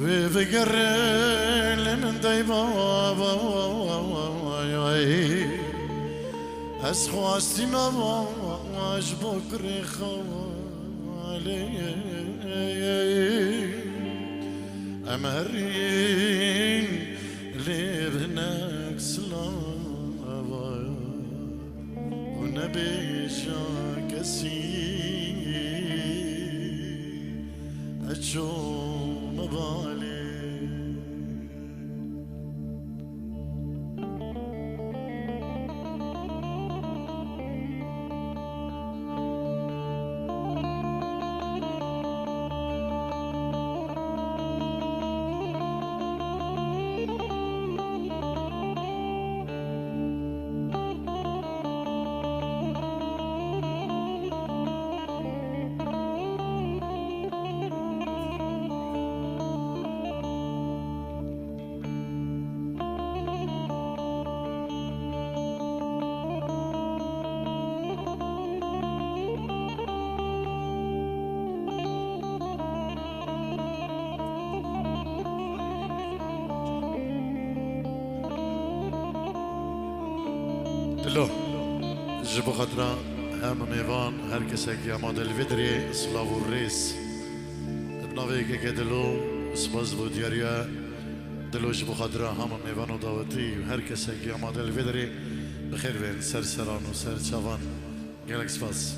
وبقرن من دايبا هس خواستي ما واش بكري خوالي أمهرين لابنك سلاوة ونبي شاكسي أجو مبالي دلو جبو خطرة هم ميفان هركسك يا ماد الفيدري سلاو الريس بنافيك كدلو سباز بو دياريا دلو جبو خطرة هم ميفان وداوتي هركسك يا ماد الفيدري بخير بين سر سران وسر شافان قالك سباس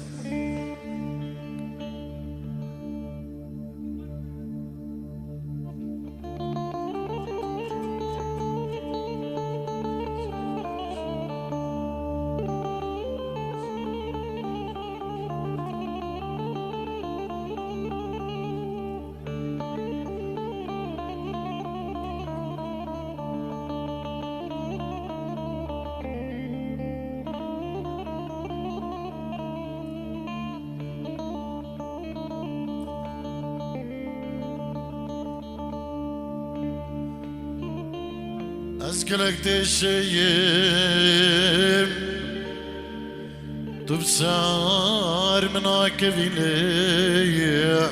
أذكرك تشيم تبصار منك فيلي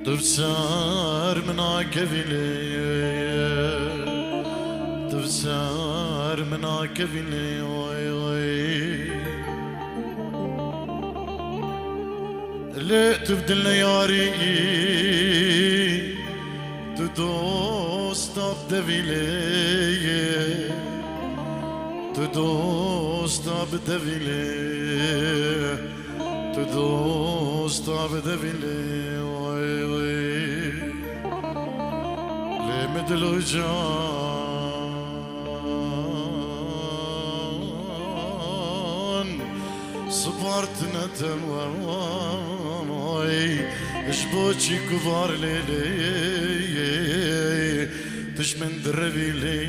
تبصار منك فيلي تبصار منك فيلي لا تبدل ياري stop the village to do stop the village to do stop the village le medlo jan سبارتنا تنوي اشبوتشي كبار ليلي تشمن دربي لي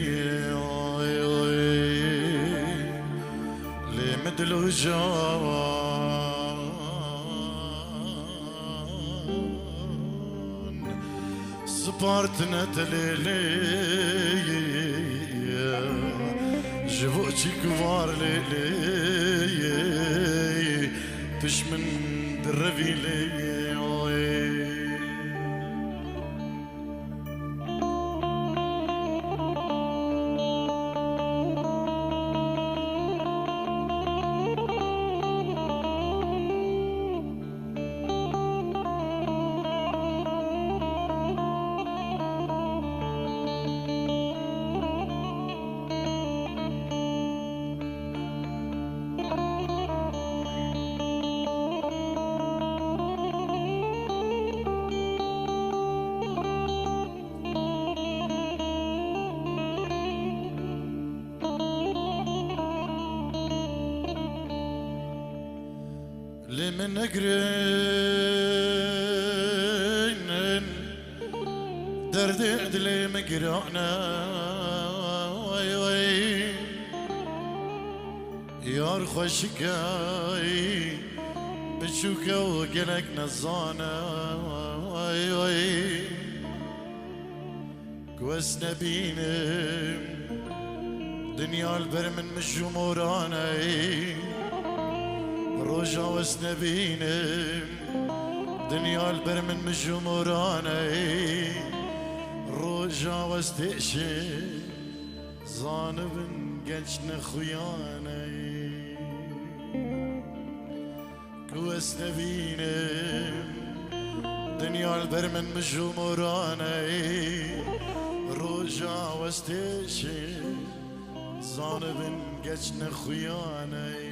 لي مدلو جان سبارتنا تليلي جبوتشي كبار ليلي تشمن دربي لي لمن قرين درد عدلي مقرانا وي وي يار خوشكاي بشوكا وقلك نزانا وي وي كوس نبينم دنيا البر من مشمورانا روجا وسنبينم دنيا البر من مجموراني روجا واستئشي زانب جنشن خياني كوس نبينم دنيا البر من مجموراني روجا واستئشي زانب جنشن خياني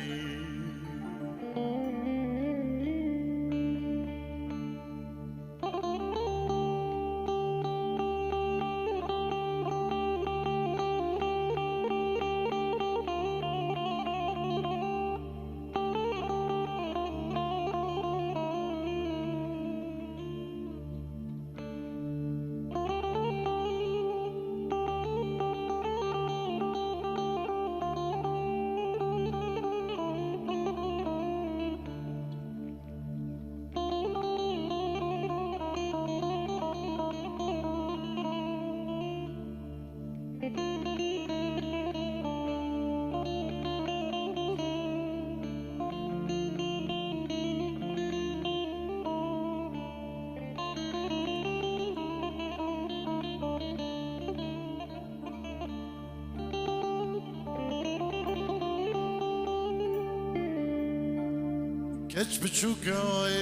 كش بتشوك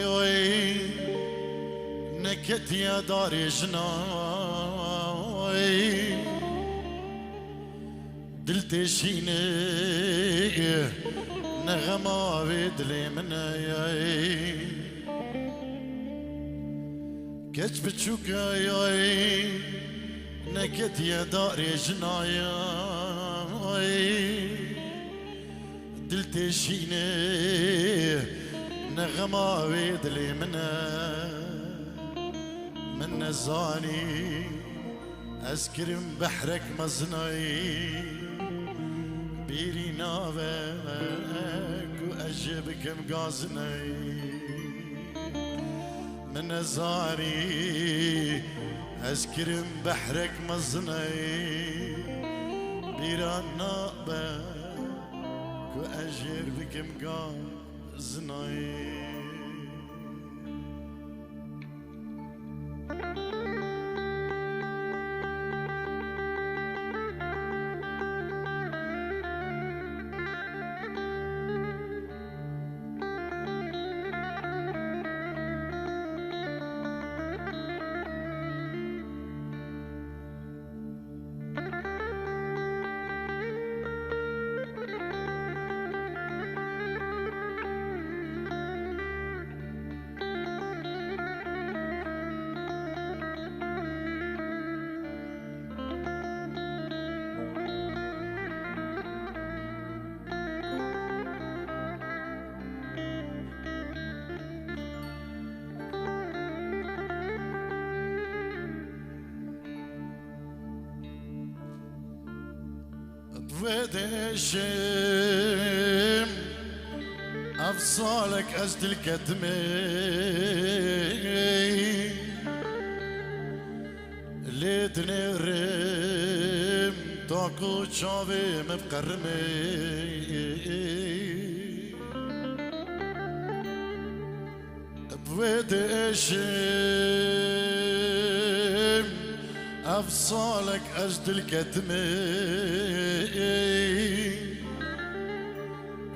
وي نكت يا داري جناي دلتي شيني نغمة بدلي مناي كش بتشوك وي نكت يا داري جناي دلتي شيني نغمة ويدلي من الزاني أسكرم بحرك مزناي بيري نافك وأجيبك مقازناي من الزاني أسكرم بحرك مزناي بيري نافك وأجيبك مقازناي ودشم أفصالك أزد الكتمي ليتني ريم تاكو شافي مبقرمي ودشم أفصالك أجد الكتمي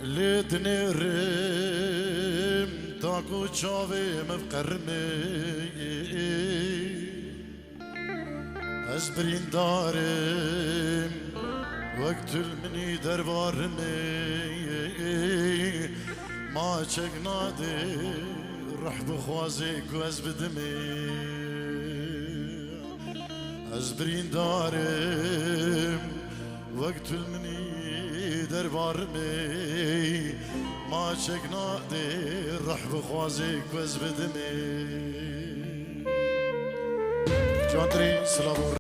ليتني ريم تاكو شافي مبقرمي أزبرين دارم وقت المني دربارمي ما شقنادي روح بخوازيك وازبدمي أزبرين دارم وقت المني دربارمي ما شقنادي روح بخوازيك وازبدمي جاندري سلابور